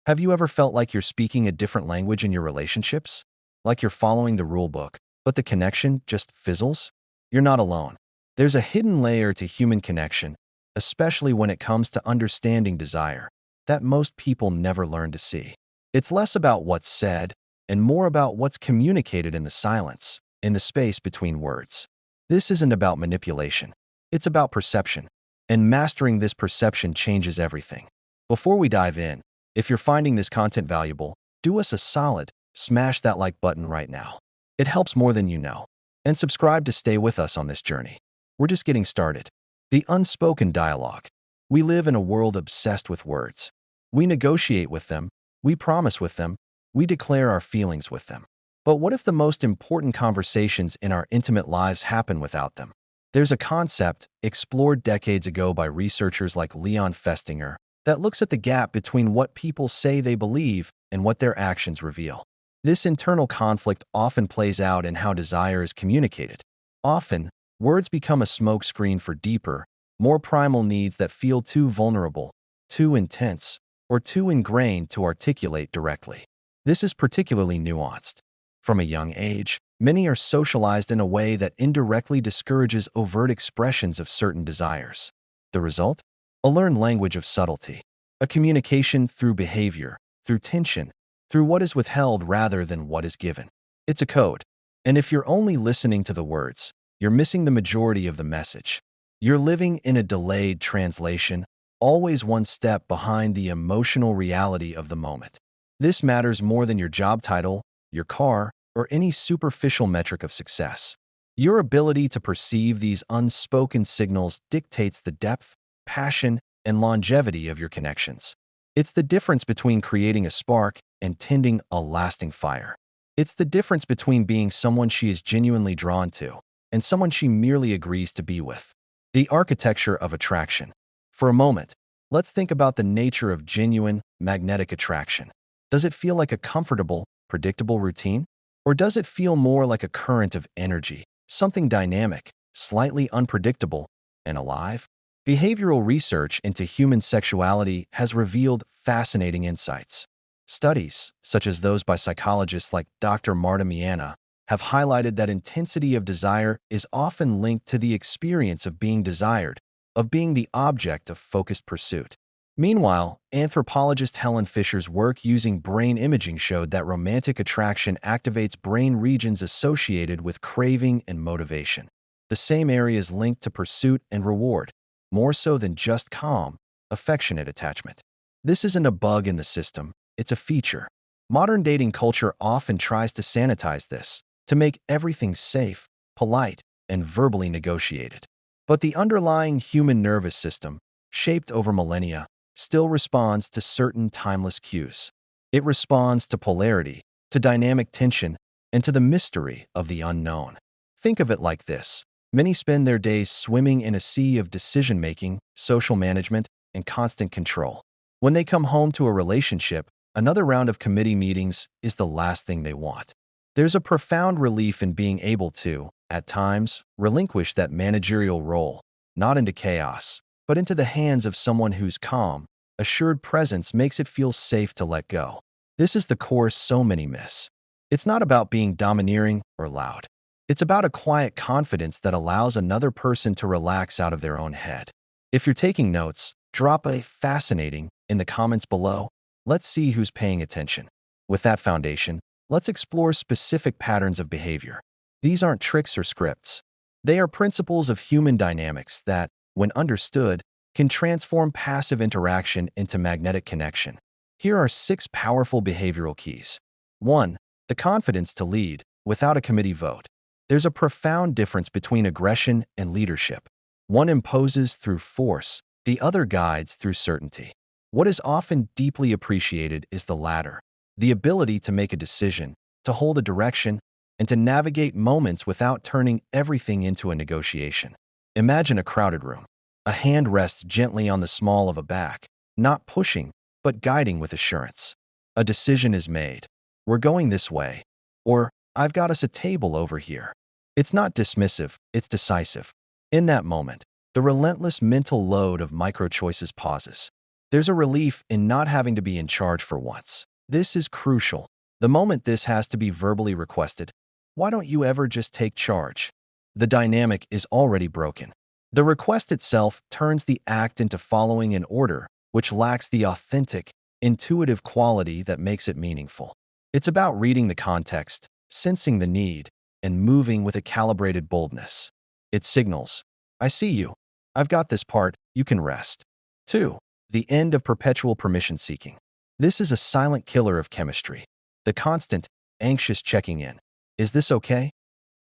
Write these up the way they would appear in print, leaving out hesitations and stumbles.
Have you ever felt like you're speaking a different language in your relationships? Like you're following the rule book, but the connection just fizzles? You're not alone. There's a hidden layer to human connection, especially when it comes to understanding desire, that most people never learn to see. It's less about what's said and more about what's communicated in the silence, in the space between words. This isn't about manipulation. It's about perception. And mastering this perception changes everything. Before we dive in, if you're finding this content valuable, do us a solid, smash that like button right now. It helps more than you know. And subscribe to stay with us on this journey. We're just getting started. The unspoken dialogue. We live in a world obsessed with words. We negotiate with them, we promise with them, we declare our feelings with them. But what if the most important conversations in our intimate lives happen without them? There's a concept explored decades ago by researchers like Leon Festinger that looks at the gap between what people say they believe and what their actions reveal. This internal conflict often plays out in how desire is communicated. Often, words become a smokescreen for deeper, more primal needs that feel too vulnerable, too intense, or too ingrained to articulate directly. This is particularly nuanced. From a young age, many are socialized in a way that indirectly discourages overt expressions of certain desires. The result? A learned language of subtlety, a communication through behavior, through tension, through what is withheld rather than what is given. It's a code, and if you're only listening to the words, you're missing the majority of the message. You're living in a delayed translation, always one step behind the emotional reality of the moment. This matters more than your job title, your car, or any superficial metric of success. Your ability to perceive these unspoken signals dictates the depth, passion, and longevity of your connections. It's the difference between creating a spark and tending a lasting fire. It's the difference between being someone she is genuinely drawn to and someone she merely agrees to be with. The architecture of attraction. For a moment, let's think about the nature of genuine, magnetic attraction. Does it feel like a comfortable, predictable routine? Or does it feel more like a current of energy, something dynamic, slightly unpredictable, and alive? Behavioral research into human sexuality has revealed fascinating insights. Studies, such as those by psychologists like Dr. Marta Miana, have highlighted that intensity of desire is often linked to the experience of being desired, of being the object of focused pursuit. Meanwhile, anthropologist Helen Fisher's work using brain imaging showed that romantic attraction activates brain regions associated with craving and motivation, the same areas linked to pursuit and reward, more so than just calm, affectionate attachment. This isn't a bug in the system, it's a feature. Modern dating culture often tries to sanitize this, to make everything safe, polite, and verbally negotiated. But the underlying human nervous system, shaped over millennia, still responds to certain timeless cues. It responds to polarity, to dynamic tension, and to the mystery of the unknown. Think of it like this. Many spend their days swimming in a sea of decision-making, social management, and constant control. When they come home to a relationship, another round of committee meetings is the last thing they want. There's a profound relief in being able to, at times, relinquish that managerial role, not into chaos, but into the hands of someone whose calm, assured presence makes it feel safe to let go. This is the course so many miss. It's not about being domineering or loud. It's about a quiet confidence that allows another person to relax out of their own head. If you're taking notes, drop a "fascinating" in the comments below. Let's see who's paying attention. With that foundation, let's explore specific patterns of behavior. These aren't tricks or scripts. They are principles of human dynamics that, when understood, can transform passive interaction into magnetic connection. Here are 6 powerful behavioral keys. 1. The confidence to lead, without a committee vote. There's a profound difference between aggression and leadership. One imposes through force, the other guides through certainty. What is often deeply appreciated is the latter, the ability to make a decision, to hold a direction, and to navigate moments without turning everything into a negotiation. Imagine a crowded room. A hand rests gently on the small of a back, not pushing, but guiding with assurance. A decision is made. We're going this way. Or, I've got us a table over here. It's not dismissive, it's decisive. In that moment, the relentless mental load of micro-choices pauses. There's a relief in not having to be in charge for once. This is crucial. The moment this has to be verbally requested, why don't you ever just take charge? The dynamic is already broken. The request itself turns the act into following an order, which lacks the authentic, intuitive quality that makes it meaningful. It's about reading the context, sensing the need, and moving with a calibrated boldness. It signals, I see you. I've got this part, you can rest. 2. The end of perpetual permission seeking. This is a silent killer of chemistry. The constant, anxious checking in. Is this okay?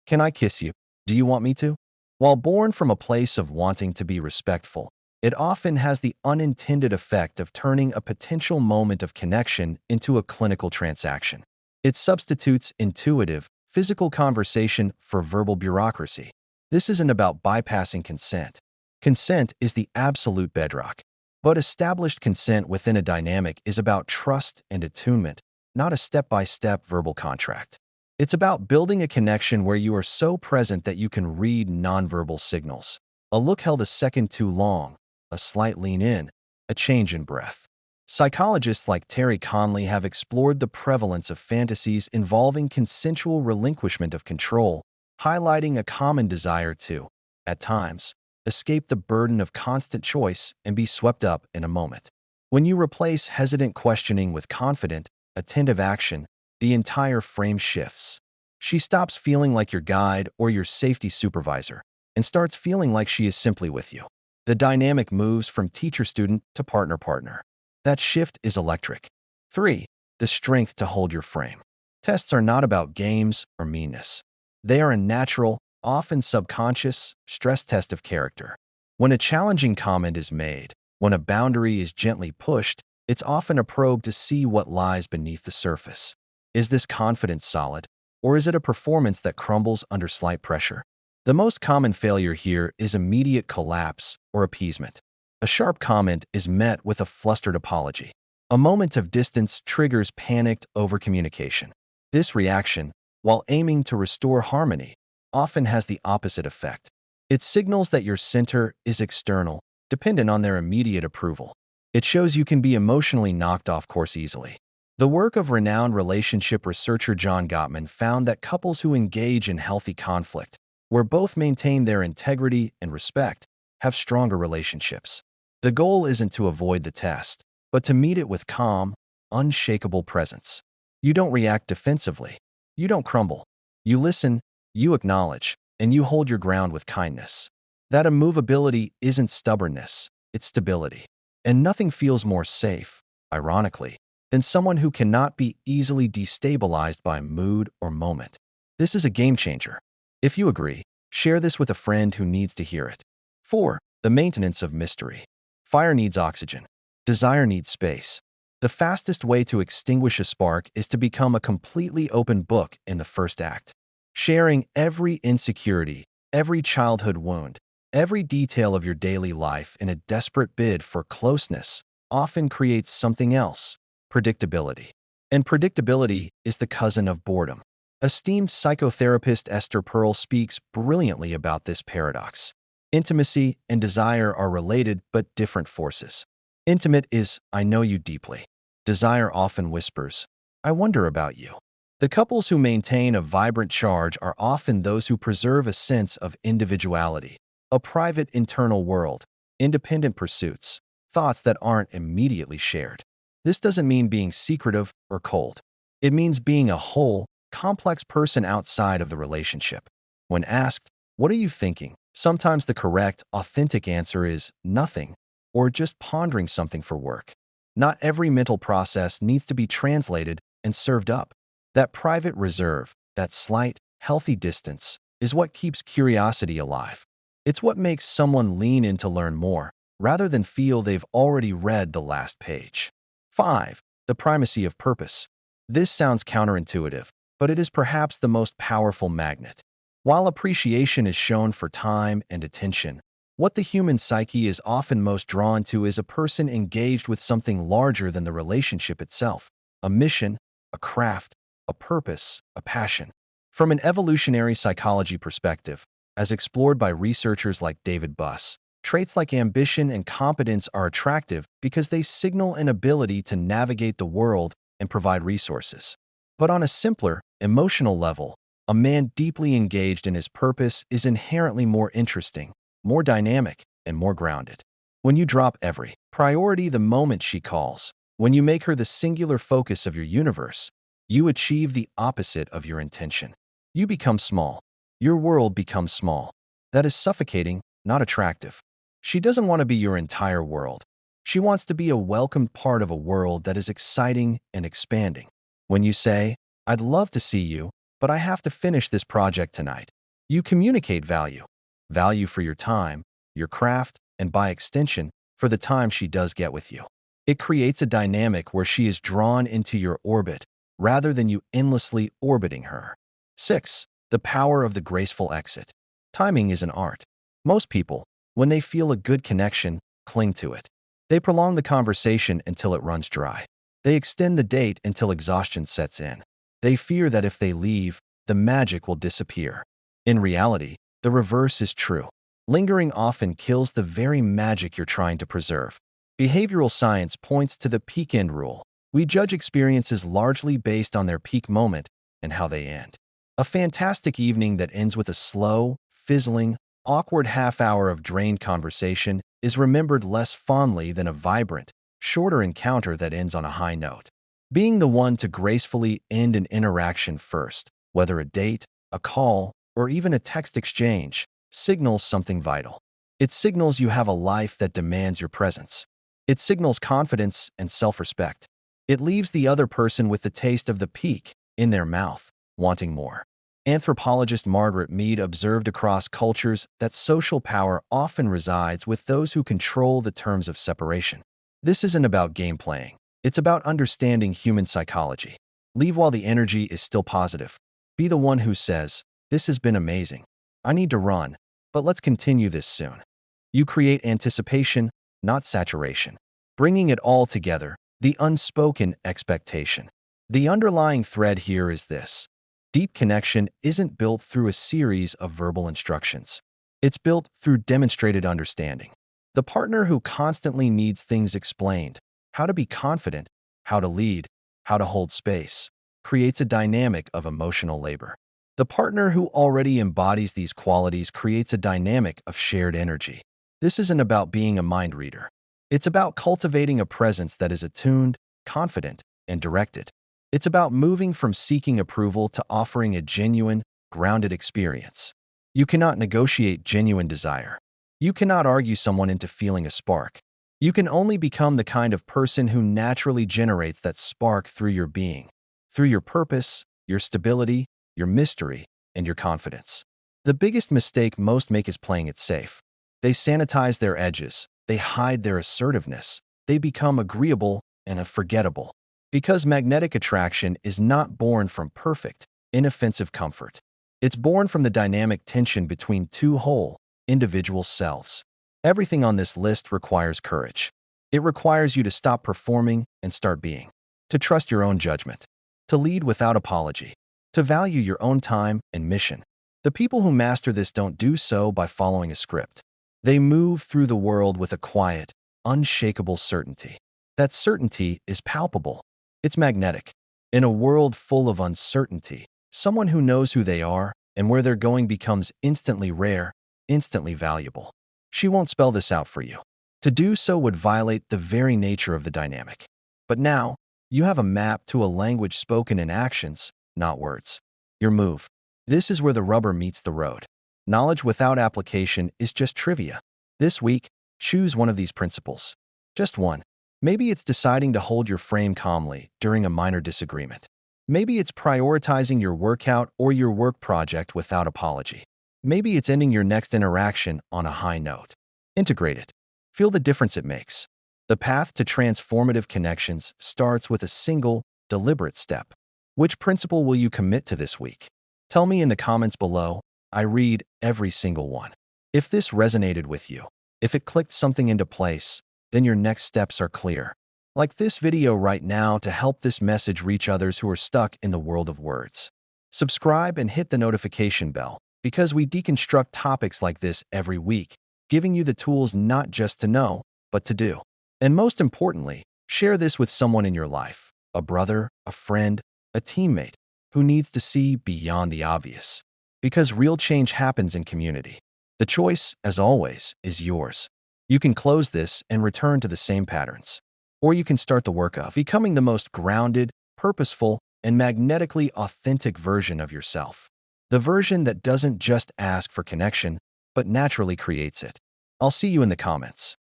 Can I kiss you? Do you want me to? While born from a place of wanting to be respectful, it often has the unintended effect of turning a potential moment of connection into a clinical transaction. It substitutes intuitive, physical conversation for verbal bureaucracy. This isn't about bypassing consent. Consent is the absolute bedrock. But established consent within a dynamic is about trust and attunement, not a step-by-step verbal contract. It's about building a connection where you are so present that you can read nonverbal signals. A look held a second too long, a slight lean in, a change in breath. Psychologists like Terry Conley have explored the prevalence of fantasies involving consensual relinquishment of control, highlighting a common desire to, at times, escape the burden of constant choice and be swept up in a moment. When you replace hesitant questioning with confident, attentive action, the entire frame shifts. She stops feeling like your guide or your safety supervisor and starts feeling like she is simply with you. The dynamic moves from teacher-student to partner-partner. That shift is electric. 3. The strength to hold your frame. Tests are not about games or meanness. They are a natural, often subconscious, stress test of character. When a challenging comment is made, when a boundary is gently pushed, it's often a probe to see what lies beneath the surface. Is this confidence solid, or is it a performance that crumbles under slight pressure? The most common failure here is immediate collapse or appeasement. A sharp comment is met with a flustered apology. A moment of distance triggers panicked overcommunication. This reaction, while aiming to restore harmony, often has the opposite effect. It signals that your center is external, dependent on their immediate approval. It shows you can be emotionally knocked off course easily. The work of renowned relationship researcher John Gottman found that couples who engage in healthy conflict, where both maintain their integrity and respect, have stronger relationships. The goal isn't to avoid the test, but to meet it with calm, unshakable presence. You don't react defensively. You don't crumble. You listen, you acknowledge, and you hold your ground with kindness. That immovability isn't stubbornness, it's stability. And nothing feels more safe, ironically, than someone who cannot be easily destabilized by mood or moment. This is a game changer. If you agree, share this with a friend who needs to hear it. 4. The maintenance of mystery. Fire needs oxygen. Desire needs space. The fastest way to extinguish a spark is to become a completely open book in the first act. Sharing every insecurity, every childhood wound, every detail of your daily life in a desperate bid for closeness often creates something else, predictability. And predictability is the cousin of boredom. Esteemed psychotherapist Esther Perel speaks brilliantly about this paradox. Intimacy and desire are related but different forces. Intimate is, I know you deeply. Desire often whispers, I wonder about you. The couples who maintain a vibrant charge are often those who preserve a sense of individuality, a private internal world, independent pursuits, thoughts that aren't immediately shared. This doesn't mean being secretive or cold. It means being a whole, complex person outside of the relationship. When asked, what are you thinking? Sometimes the correct, authentic answer is nothing, or just pondering something for work. Not every mental process needs to be translated and served up. That private reserve, that slight, healthy distance, is what keeps curiosity alive. It's what makes someone lean in to learn more, rather than feel they've already read the last page. 5. The primacy of purpose. This sounds counterintuitive, but it is perhaps the most powerful magnet. While appreciation is shown for time and attention, what the human psyche is often most drawn to is a person engaged with something larger than the relationship itself, a mission, a craft, a purpose, a passion. From an evolutionary psychology perspective, as explored by researchers like David Buss, Traits like ambition and competence are attractive because they signal an ability to navigate the world and provide resources. But on a simpler, emotional level, a man deeply engaged in his purpose is inherently more interesting, more dynamic, and more grounded. When you drop every priority the moment she calls, when you make her the singular focus of your universe, you achieve the opposite of your intention. You become small. Your world becomes small. That is suffocating, not attractive. She doesn't want to be your entire world. She wants to be a welcomed part of a world that is exciting and expanding. When you say, "I'd love to see you, but I have to finish this project tonight," you communicate value. Value for your time, your craft, and by extension, for the time she does get with you. It creates a dynamic where she is drawn into your orbit rather than you endlessly orbiting her. 6. The power of the graceful exit. Timing is an art. Most people, when they feel a good connection, cling to it. They prolong the conversation until it runs dry. They extend the date until exhaustion sets in. They fear that if they leave, the magic will disappear. In reality, the reverse is true. Lingering often kills the very magic you're trying to preserve. Behavioral science points to the peak end rule. We judge experiences largely based on their peak moment and how they end. A fantastic evening that ends with a slow, fizzling, awkward half-hour of drained conversation is remembered less fondly than a vibrant, shorter encounter that ends on a high note. Being the one to gracefully end an interaction first, whether a date, a call, or even a text exchange, signals something vital. It signals you have a life that demands your presence. It signals confidence and self-respect. It leaves the other person with the taste of the peak in their mouth, wanting more. Anthropologist Margaret Mead observed across cultures that social power often resides with those who control the terms of separation. This isn't about game playing. It's about understanding human psychology. Leave while the energy is still positive. Be the one who says, "This has been amazing. I need to run, but let's continue this soon." You create anticipation, not saturation. Bringing it all together, the unspoken expectation. The underlying thread here is this. Deep connection isn't built through a series of verbal instructions. It's built through demonstrated understanding. The partner who constantly needs things explained, how to be confident, how to lead, how to hold space, creates a dynamic of emotional labor. The partner who already embodies these qualities creates a dynamic of shared energy. This isn't about being a mind reader. It's about cultivating a presence that is attuned, confident, and directed. It's about moving from seeking approval to offering a genuine, grounded experience. You cannot negotiate genuine desire. You cannot argue someone into feeling a spark. You can only become the kind of person who naturally generates that spark through your being, through your purpose, your stability, your mystery, and your confidence. The biggest mistake most make is playing it safe. They sanitize their edges. They hide their assertiveness. They become agreeable and unforgettable. Because magnetic attraction is not born from perfect, inoffensive comfort. It's born from the dynamic tension between two whole, individual selves. Everything on this list requires courage. It requires you to stop performing and start being. To trust your own judgment. To lead without apology. To value your own time and mission. The people who master this don't do so by following a script. They move through the world with a quiet, unshakable certainty. That certainty is palpable. It's magnetic. In a world full of uncertainty, someone who knows who they are and where they're going becomes instantly rare, instantly valuable. She won't spell this out for you. To do so would violate the very nature of the dynamic. But now, you have a map to a language spoken in actions, not words. Your move. This is where the rubber meets the road. Knowledge without application is just trivia. This week, choose one of these principles. Just one. Maybe it's deciding to hold your frame calmly during a minor disagreement. Maybe it's prioritizing your workout or your work project without apology. Maybe it's ending your next interaction on a high note. Integrate it. Feel the difference it makes. The path to transformative connections starts with a single, deliberate step. Which principle will you commit to this week? Tell me in the comments below. I read every single one. If this resonated with you, if it clicked something into place, then your next steps are clear. Like this video right now to help this message reach others who are stuck in the world of words. Subscribe and hit the notification bell because we deconstruct topics like this every week, giving you the tools not just to know, but to do. And most importantly, share this with someone in your life, a brother, a friend, a teammate, who needs to see beyond the obvious. Because real change happens in community. The choice, as always, is yours. You can close this and return to the same patterns. Or you can start the work of becoming the most grounded, purposeful, and magnetically authentic version of yourself. The version that doesn't just ask for connection, but naturally creates it. I'll see you in the comments.